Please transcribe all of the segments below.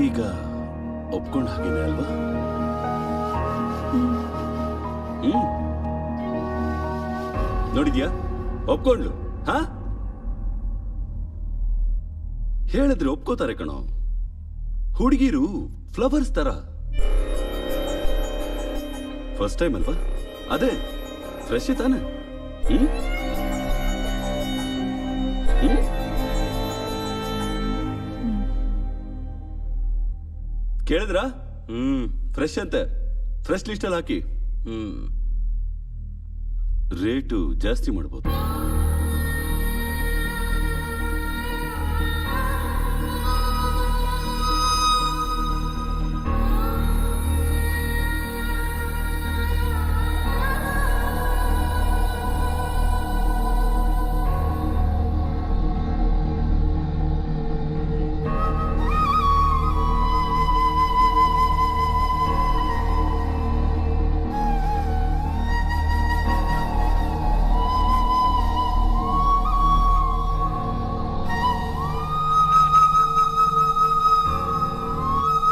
ಈಗ ಒಪ್ಕೊಂಡ ಹಾಗೇನೆ ಅಲ್ವಾ? ನೋಡಿದ್ಯಾ, ಒಪ್ಕೊಂಡ್ಲು. ಹಾ, ಹೇಳಿದ್ರೆ ಒಪ್ಕೋತಾರೆ ಕಣೋ. ಹುಡುಗಿರು ಫ್ಲವರ್ಸ್ ತರ. ಫಸ್ಟ್ ಟೈಮ್ ಅಲ್ವಾ? ಅದೇ ಫ್ರೆಶ್ ತಾನೆ. ಕೇಳಿದ್ರಾ? ಫ್ರೆಶ್ ಅಂತೆ. ಫ್ರೆಶ್ ಲಿಸ್ಟಲ್ಲಿ ಹಾಕಿ. ರೇಟು ಜಾಸ್ತಿ ಮಾಡ್ಬೋದು.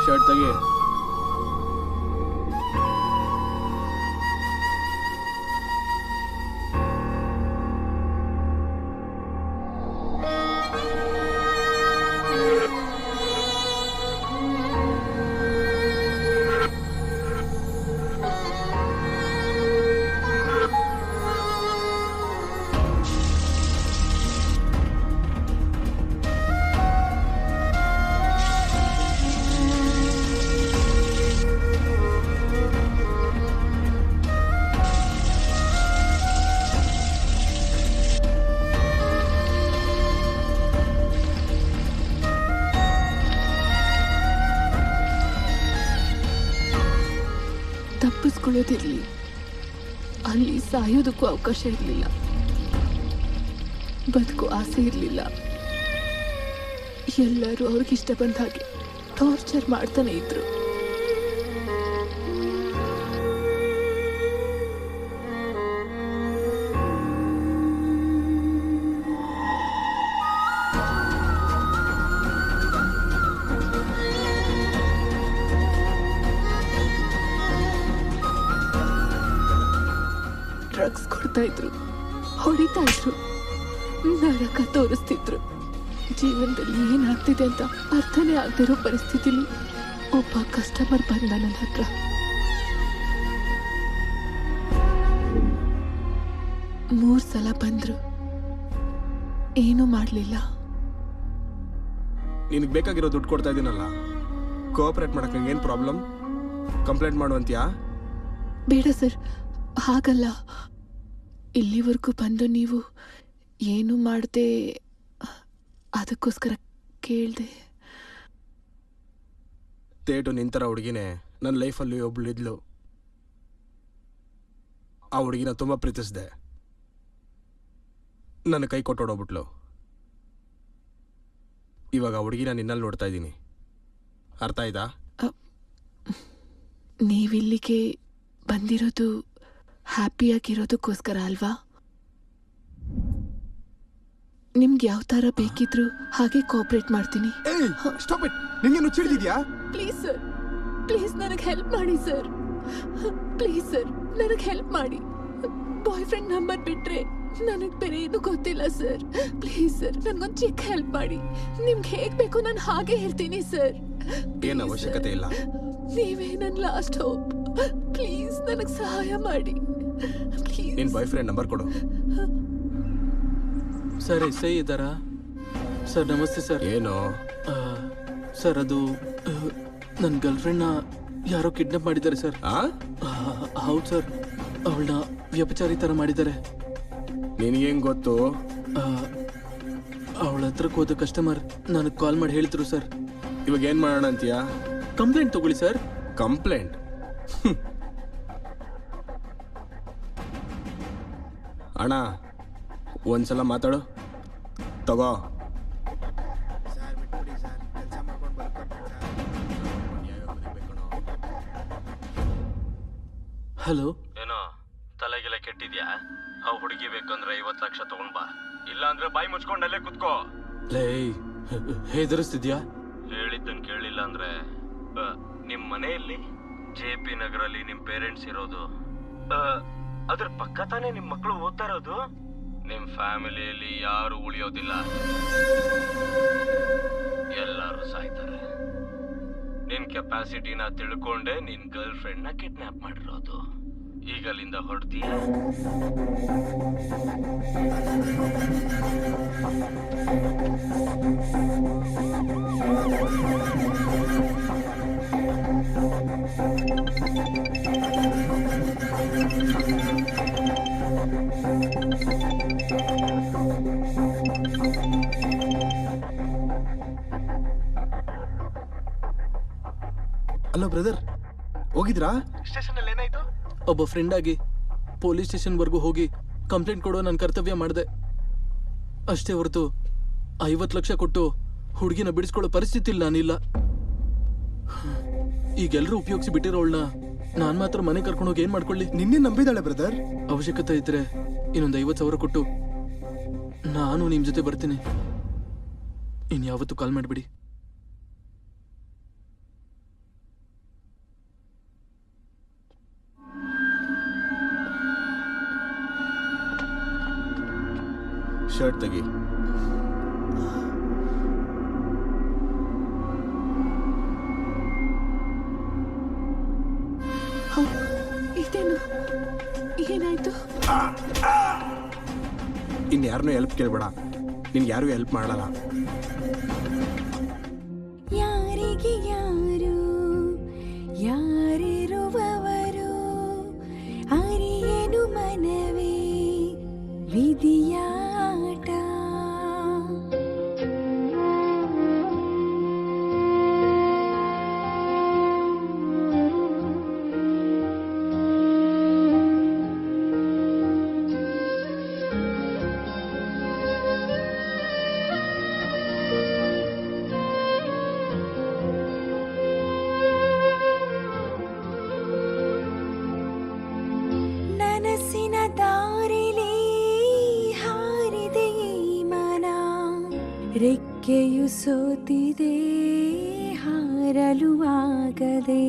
ಶರ್ಟ್ ತೆಗಿ. ತಪ್ಪಿಸ್ಕೊಳ್ಳೋದಿರ್ಲಿ, ಅಲ್ಲಿ ಸಾಯೋದಕ್ಕೂ ಅವಕಾಶ ಇರಲಿಲ್ಲ. ಬದುಕು ಆಸೆ ಇರಲಿಲ್ಲ. ಎಲ್ಲರೂ ಅವ್ರಿಗಿಷ್ಟ ಬಂದ ಹಾಗೆ ಟಾರ್ಚರ್ ಮಾಡ್ತಾನೆ ಇದ್ರು. ಡ್ರಗ್ಸ್ ಕೊಡ್ತಾ ಇದ್ರು, ಹೊಡಿತಾ ಇದ್ರು, ನರಕ ತೋರಿಸ್ತಿದ್ರು. ಜೀವನದಲ್ಲಿ ಏನಾಗ್ತಿದೆ ಅಂತ ಅರ್ಥನೇ ಆಗದಿರೋ ಪರಿಸ್ಥಿತಿಲಿ ಒಬ್ಬ ಕಸ್ಟಮರ್ ಬಂದ ನನ್ನ ಹತ್ರ. ಮೂರು ಸಲ ಬಂದ್ರು, ಏನೂ ಮಾಡಲಿಲ್ಲ. ನಿನಗೆ ಬೇಕಾಗಿರೋ ದುಡ್ಡು ಕೊಡ್ತಾ ಇದ್ದೀನಲ್ಲ, ಕೋಆಪರೇಟ್ ಮಾಡಕ್ಕೆ ಏನು ಪ್ರಾಬ್ಲಮ್? ಕಂಪ್ಲೇಂಟ್ ಮಾಡುವಂತೀಯಾ? ಬೇಡ ಸರ್, ಹಾಗಲ್ಲ. ಇಲ್ಲಿವರೆಗೂ ಬಂದು ನೀವು ಏನು ಮಾಡದೆ, ಅದಕ್ಕೋಸ್ಕರ ಕೇಳಿದೆ. ತೇಟು ನಿಂತರ ಹುಡುಗಿನೇ ನನ್ನ ಲೈಫಲ್ಲಿ ಒಬ್ಳಿದ್ಲು. ಆ ಹುಡುಗಿನ ತುಂಬ ಪ್ರೀತಿಸಿದೆ. ನನ್ನ ಕೈ ಕೊಟ್ಟೋಡೋಗ್ಬಿಟ್ಲು. ಇವಾಗ ಆ ಹುಡುಗಿನ ನಿನ್ನಲ್ಲಿ ನೋಡ್ತಾ ಇದ್ದೀನಿ. ಅರ್ಥ ಆಯ್ತಾ? ನೀವಿಲ್ಲಿಗೆ ಬಂದಿರೋದು ಹ್ಯಾಪಿಯಾಗಿರೋದಕ್ಕೋಸ್ಕರ ಅಲ್ವಾ? ನಿಮ್ಗೆ ಯಾವ ಥರ ಬೇಕಿದ್ರು ಹಾಗೆ ಕೋಆಪರೇಟ್ ಮಾಡ್ತೀನಿ. Stop it. ನಿಂಗೇನು ಚಿಡಿದಿದ್ಯಾ? ಪ್ಲೀಸ್ ಸರ್, ಪ್ಲೀಸ್ ನನಗೆ ಹೆಲ್ಪ್ ಮಾಡಿ ಸರ್. ಪ್ಲೀಸ್ ಸರ್, ನನಗೆ ಹೆಲ್ಪ್ ಮಾಡಿ. ಬಾಯ್ ಫ್ರೆಂಡ್ ನಂಬರ್ ಬಿಟ್ರೆ ನನಗೆ ಬೇರೆ ಏನು ಗೊತ್ತಿಲ್ಲ ಸರ್. ಪ್ಲೀಸ್ ಸರ್, ನನಗೊಂದು ಚಿಕ್ಕ ಹೆಲ್ಪ್ ಮಾಡಿ. ನಿಮ್ಗೆ ಹೇಗೆ ಬೇಕು ನಾನು ಹಾಗೆ ಹೇಳ್ತೀನಿ ಸರ್. ಏನು ಅವಶ್ಯಕತೆ ಇಲ್ಲ. ನೀವೇ ನನ್ನ ಲಾಸ್ಟ್ ಹೋಪ್. ಪ್ಲೀಸ್ ನನಗೆ ಸಹಾಯ ಮಾಡಿ. ಪ್ಲೀಸ್. ನಿನ್ನ ಬಾಯ್ ಫ್ರೆಂಡ್ ನಂಬರ್ ಕೊಡು. ಸರ್, ಎಸ್ಐ ಇದ್ದಾರಾ? ಸರ್ ನಮಸ್ತೆ ಸರ್. ಏನು ಸರ್, ಅದು ನನ್ನ ಗರ್ಲ್ಫ್ರೆಂಡ್ನ ಯಾರೋ ಕಿಡ್ನಾಪ್ ಮಾಡಿದ್ದಾರೆ ಸರ್. ಹೌದು ಸರ್, ಅವಳನ್ನ ವ್ಯಭಿಚಾರಿ ಥರ ಮಾಡಿದ್ದಾರೆ. ನಿನಗೇನು ಗೊತ್ತು? ಅವಳ ಹತ್ರಕ್ಕೆ ಹೋದ ಕಸ್ಟಮರ್ ನನಗೆ ಕಾಲ್ ಮಾಡಿ ಹೇಳಿದ್ರು ಸರ್. ಇವಾಗ ಏನು ಮಾಡೋಣ ಅಂತೀಯಾ? ಕಂಪ್ಲೇಂಟ್ ತಗೊಳ್ಳಿ ಸರ್. ಕಂಪ್ಲೇಂಟ್? ಅಣ್ಣ ಒಂದ್ಸಲ ಮಾತಾಡು. ತಗೋ. ಹಲೋ. ಏನೋ ತಲೆಗೆಲ್ಲ ಕೆಟ್ಟಿದ್ಯಾ? ಆ ಹುಡುಗಿ ಬೇಕಂದ್ರೆ 50 ಲಕ್ಷ ತಗೊಂಡ್ ಬಾ, ಇಲ್ಲ ಅಂದ್ರೆ ಬಾಯಿ ಮುಚ್ಕೊಂಡಲ್ಲೇ ಕುತ್ಕೋ. ಲೇ, ಹೆದರಿಸ್ತಿದ್ಯಾ? ಹೇಳಿದ್ದನ್ ಕೇಳಿಲ್ಲ ಇಲ್ಲ ಅಂದ್ರೆ ನಿಮ್ಮ ಮನೆಯಲ್ಲಿ JP ನಗರಲ್ಲಿ ನಿಮ್ಮ ಪೇರೆಂಟ್ಸ್ ಇರೋದು, ಅದ್ರ ಪಕ್ಕ ತಾನೇ ನಿಮ್ಮ ಮಕ್ಕಳು ಓದ್ತಾ ಇರೋದು. ನಿಮ್ಮ ಫ್ಯಾಮಿಲಿಯಲ್ಲಿ ಯಾರು ಉಳಿಯೋದಿಲ್ಲ, ಎಲ್ಲರೂ ಸಾಯ್ತಾರೆ. ನಿನ್ ಕೆಪಾಸಿಟಿನ ತಿಳ್ಕೊಂಡೆ ನಿನ್ ಗರ್ಲ್ ಫ್ರೆಂಡ್ನ ಕಿಡ್ನಾಪ್ ಮಾಡಿರೋದು. ಈಗ ಅಲ್ಲಿಂದ ಹೊರಡ್ತೀಯ? ಅಲ್ಲ ಬ್ರದರ್, ಹೋಗಿದ್ರಾ? ಒಬ್ಬ ಫ್ರೆಂಡ್ ಆಗಿ ಪೊಲೀಸ್ ಸ್ಟೇಷನ್ವರೆಗೂ ಹೋಗಿ ಕಂಪ್ಲೇಂಟ್ ಕೊಡೋ ನನ್ನ ಕರ್ತವ್ಯ ಮಾಡಿದೆ ಅಷ್ಟೇ ಹೊರತು 50 ಲಕ್ಷ ಕೊಟ್ಟು ಹುಡುಗಿನ ಬಿಡಿಸ್ಕೊಳ್ಳೋ ಪರಿಸ್ಥಿತಿ ನಾನಿಲ್ಲ. ಈಗೆಲ್ಲರೂ ಉಪಯೋಗಿಸಿ ಬಿಟ್ಟಿರೋಳ್ನ ನಾನು ಮಾತ್ರ ಮನೆ ಕರ್ಕೊಂಡು ಹೋಗಿ ಏನ್ ಮಾಡ್ಕೊಳ್ಳಿ? ನಿನ್ನೆ ನಂಬಿದಾಳೆ ಬ್ರದರ್. ಅವಶ್ಯಕತೆ ಇದ್ರೆ ಇನ್ನೊಂದು 50,000 ಕೊಟ್ಟು ನಾನು ನಿಮ್ ಜೊತೆ ಬರ್ತೀನಿ. ಇನ್ಯಾವತ್ತೂ ಕಾಲ್ ಮಾಡಿಬಿಡಿ. ಶರ್ಟ್ ತೆಗಿ. ಇದೇನು? ಏನಾಯ್ತು? ಇನ್ಯಾರನ್ನೂ ಹೆಲ್ಪ್ ಕೇಳ್ಬೇಡ, ನಿನ್ಗೆ ಯಾರು ಹೆಲ್ಪ್ ಮಾಡಲ್ಲ. ಯಾರಿಗೆ ಯಾರು ಯಾರಿರುವವರು ಅರಿಯನು ಮನವೇ ವಿಧಿಯಾಟ. ನನಸಿನ ದಾರಿಲಿ ಹಾರಿದೆ ಈ ಮನ, ರೆಕ್ಕೆಯು ಸೋತಿದೆ ಹಾರಲು ಆಗದೆ,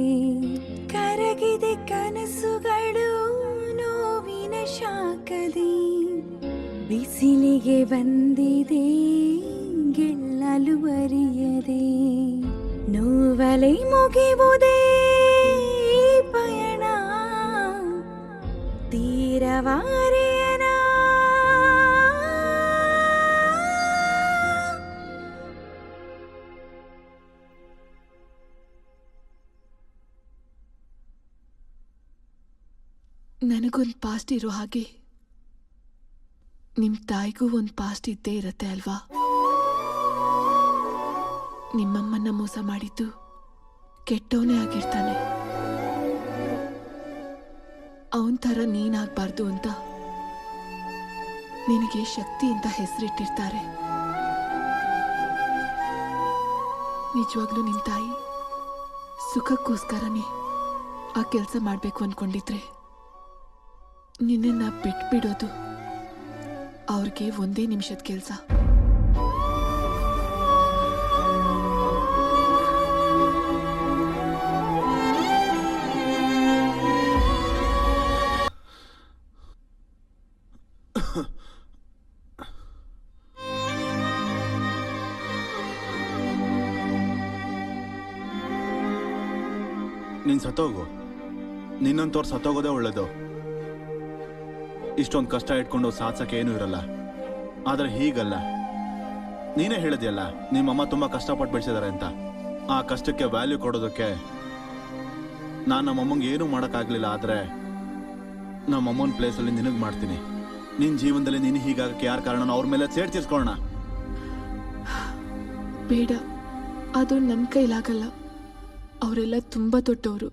ಕರಗಿದೆ ಕನಸುಗಳು ನೋವಿನ ಶಾಖದೆ, ಬಿಸಿಲಿಗೆ ಬಂದಿದೆ ಗೆಲ್ಲಲು ಅರಿಯದೆ, ನೋವಲೆ ಮುಗಿವುದೇ ಪಯಣ ತೀರವಾರಿಯನ. ನನಗೊಂದು ಪಾಸ್ಟ್ ಇರೋ ಹಾಗೆ ನಿಮ್ಮ ತಾಯಿಗೂ ಒಂದು ಪಾಸ್ಟ್ ಇದ್ದೇ ಇರತ್ತೆ ಅಲ್ವಾ? ನಿಮ್ಮಮ್ಮನ್ನ ಮೋಸ ಮಾಡಿದ್ದು ಕೆಟ್ಟವನೇ ಆಗಿರ್ತಾನೆ. ಅವನ ಥರ ನೀನಾಗಬಾರ್ದು ಅಂತ ನಿನಗೆ ಶಕ್ತಿ ಅಂತ ಹೆಸರಿಟ್ಟಿರ್ತಾರೆ. ನಿಜವಾಗ್ಲೂ ನಿನ್ನ ತಾಯಿ ಸುಖಕ್ಕೋಸ್ಕರನೇ ಆ ಕೆಲಸ ಮಾಡಬೇಕು ಅಂದ್ಕೊಂಡಿದ್ರೆ ನಿನ್ನನ್ನು ಬಿಟ್ಬಿಡೋದು ಅವ್ರಿಗೆ ಒಂದೇ ನಿಮಿಷದ ಕೆಲಸ. ನೀನು ಸತ್ತೋಗು. ನಿನ್ನಂತವ್ರು ಸತ್ತೋಗೋದೇ ಒಳ್ಳೇದು. ಇಷ್ಟೊಂದು ಕಷ್ಟ ಇಟ್ಕೊಂಡು ಸಾಧಿಸಕ್ಕೆ ಏನೂ ಇರಲ್ಲ. ಆದರೆ ಹೀಗಲ್ಲ. ನೀನೇ ಹೇಳಿದ್ಯಲ್ಲ ನಿಮ್ಮಮ್ಮ ತುಂಬ ಕಷ್ಟಪಟ್ಟು ಬೆಳೆಸಿದ್ದಾರೆ ಅಂತ. ಆ ಕಷ್ಟಕ್ಕೆ ವ್ಯಾಲ್ಯೂ ಕೊಡೋದಕ್ಕೆ ನಾನು ನಮ್ಮಮ್ಮಂಗೆ ಏನೂ ಮಾಡೋಕ್ಕಾಗಲಿಲ್ಲ. ಆದರೆ ನಮ್ಮಮ್ಮನ ಪ್ಲೇಸಲ್ಲಿ ನಿನಗೆ ಮಾಡ್ತೀನಿ. ನಿನ್ನ ಜೀವನದಲ್ಲಿ ನೀನು ಹೀಗಾಗಕ್ಕೆ ಯಾರ ಕಾರಣ ಅವ್ರ ಮೇಲೆ ಸೇಡ್ ತೀರ್ಸ್ಕೊಳ್ಳೋಣ. ಬೇಡ, ಅದು ನನ್ನ ಕೈಲಾಗಲ್ಲ. ಅವರೆಲ್ಲ ತುಂಬ ದೊಡ್ಡವರು.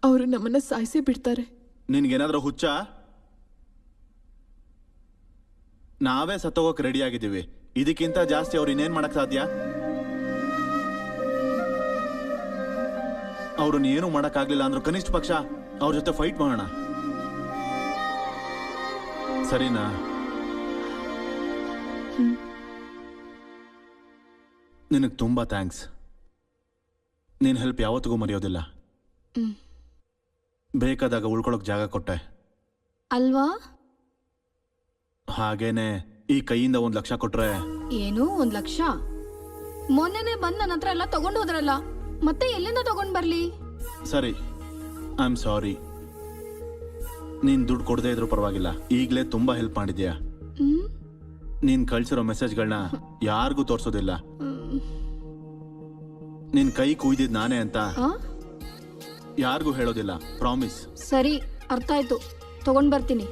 ಅವರು ನಮ್ಮನ್ನ ಸಾಯಿಸೇ ಬಿಡ್ತಾರೆ. ನಿನ್ಗೇನಾದ್ರೂ ಹುಚ್ಚ? ನಾವೇ ಸತ್ತೋಗಕ್ಕೆ ರೆಡಿ ಆಗಿದ್ದೀವಿ. ಇದಕ್ಕಿಂತ ಜಾಸ್ತಿ ಅವ್ರು ಇನ್ನೇನ್ ಮಾಡಕ್ ಸಾಧ್ಯ? ಅವ್ರನ್ನ ಏನು ಮಾಡಕ್ಕಾಗ್ಲಿಲ್ಲ ಅಂದ್ರೂ ಕನಿಷ್ಠ ಪಕ್ಷ ಅವ್ರ ಜೊತೆ ಫೈಟ್ ಮಾಡೋಣ, ಸರಿನಾ? ನಿನಗೆ ತುಂಬಾ ಥ್ಯಾಂಕ್ಸ್. ನಿನ್ನ ಹೆಲ್ಪ್ ಯಾವತ್ತಿಗೂ ಮರೆಯೋದಿಲ್ಲ. ಹ್ಮ್. ಬೇಕಾದಾಗ ಉಳ್ಕೊಳಕ್ ಜಾಗ ಕೊಟ್ಟೆ. ಅಲ್ವಾ? ಹಾಗೇನೆ ಈ ಕೈಯಿಂದ 1 ಲಕ್ಷ ಕೊಟ್ರೆ ಏನು 1 ಲಕ್ಷ? ಮೊನ್ನೆನೆ ಬಂದ್ ನನ್ನ ಹತ್ರ ಎಲ್ಲ ತಗೊಂಡ್ ಹೋದ್ರಲ್ಲ, ಮತ್ತೆ ಎಲ್ಲಿಂದ ತಗೊಂಡ್ ಬರ್ಲಿ? ಸರಿ, ಐ ಆಮ್ ಸಾರಿ. ನೀನ್ ದುಡ್ಡು ಕೊಡದೇ ಇದ್ರೂ ಪರವಾಗಿಲ್ಲ, ಈಗಲೇ ತುಂಬಾ ಹೆಲ್ಪ್ ಮಾಡಿದ್ಯಾ. ಹ್ಮ್ ನೀನ್ ಕಳ್ಸಿರೋ ಮೆಸೇಜ್ಗಳನ್ನ ಯಾರಿಗೂ ತೋರ್ಸೋದಿಲ್ಲ. ನಿನ್ ಕೈ ಕುಯ್ದಿದ್ ನಾನೇ ಅಂತ ಆ? ಯಾರಿಗೂ ಹೇಳೋದಿಲ್ಲ, ಪ್ರಾಮಿಸ್. ಸರಿ, ಅರ್ಥ ಆಯ್ತು. ತಗೊಂಡ್ ಬರ್ತೀನಿ.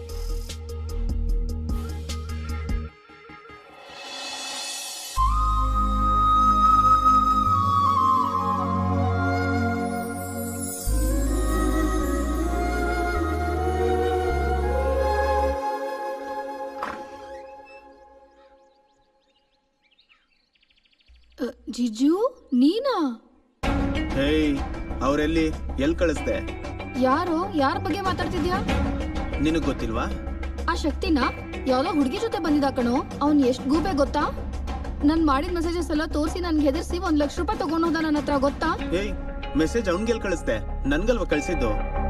ಜಿಜು, ನೀನಾ? ಹೇಯ್, ಅವರೆಲ್ಲಿ? ಎಲ್ಲಿ ಕಳಿಸ್ದೆ? ಯಾರು? ಯಾರ ಬಗ್ಗೆ ಮಾತಾಡ್ತಿದ್ಯಾ? ನಿನಗ್ ಗೊತ್ತಿಲ್ವಾ? ಆ ಶಕ್ತಿನ ಯಾವ್ದೋ ಹುಡುಗಿ ಜೊತೆ ಬಂದಿದ್ದ ಕಣೋ. ಅವ್ನ್ ಎಷ್ಟ್ ಗೂಬೆ ಗೊತ್ತಾ? ನನ್ ಮಾಡಿದ ಮೆಸೇಜಸ್ ಎಲ್ಲ ತೋರಿಸಿ ನನ್ಗೆ ಹೆದರ್ಸಿ 1 ಲಕ್ಷ ರೂಪಾಯಿ ತಗೊಂಡೋದ ನನ್ನ ಹತ್ರ, ಗೊತ್ತಾ? ಹೇಯ್, ಮೆಸೇಜ್ ಅವ್ನ್ಗೆಲ್ ಕಳಿಸ್ದೆ? ನನ್ಗಲ್ವಾ ಕಳ್ಸಿದ್ದು?